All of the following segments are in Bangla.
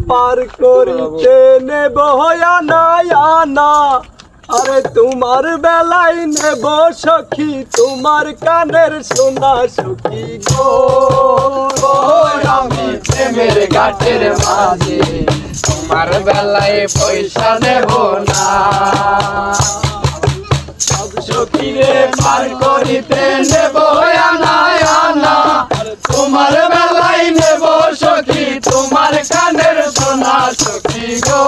পার করিতে নেব আনা আনা আরে তোমার বেলায় নেব সখী তোমার কানের সোনা সখী গো আমি প্রেমের ঘাটের মাঝি তোমার বেলায় পয়সা নেব না সব সখীরে পার করিতে নেব আনা আনা তোমার বেলায় নেব সখী তোমার কানের সোনা সখী গো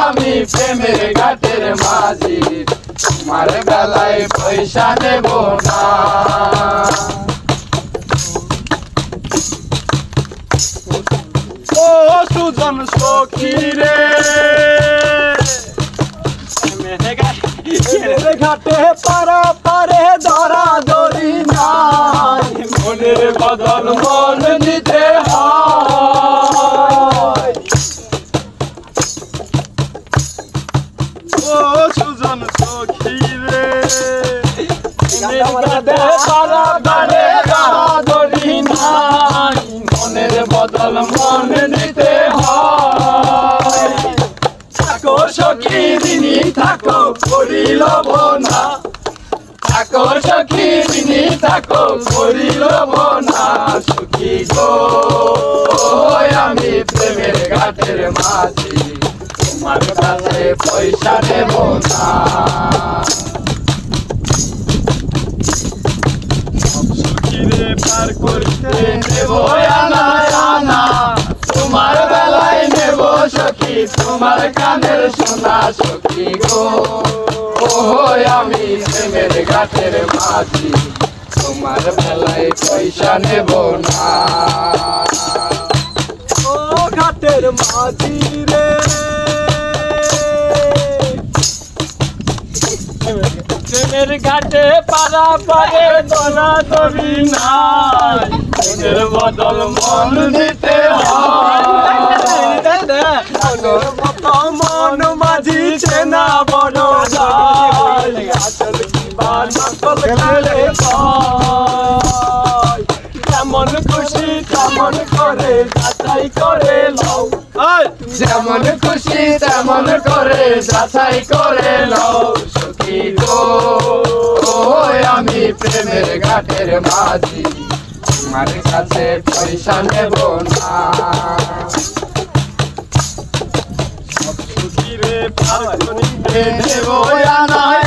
আমি প্রেমের ঘাটের মাঝি তোমার বেলায় পয়সা নেব না ও সুজন সখী রে ঘাটে পারা পারে ধরা ধরি নাই মনের বদল মন দিতে হয় ও সুজন সখী রে ঘাটে পারা পারে ধরা ধরি নাই মনের বদল মন দিতে হয় থাকো সখী দিনী থাকো করিল না থাকো সখী দিনী থাকো করিল না সখী গো আমি প্রেমের ঘাটের মাঝি তোমার কাছে পয়সা নেব না সখীরে পার করতে নেব আনা আনা তোমার বেলায় নেব সখী তোমার কানের সোনা সখী গো আমি প্রেমের ঘাটের মাঝি তোমার বেলায় পয়সা নেব না ও ঘাটের মাঝি রে প্রেমের ঘাটে পারা পারে দরা দরি নাই মনের বদল মন দিতে মন মাঝি চেনা বড় আসল কি বানকল খেলে যেমন খুশি তেমন করে যাচাই করে লও যেমন খুশি তেমন করে যাচাই করে লও সখী গো আমি প্রেমের ঘাটের মাঝি তোমার কাছে পয়সা নেব না সব সখীরে পার করিতে নেব আনা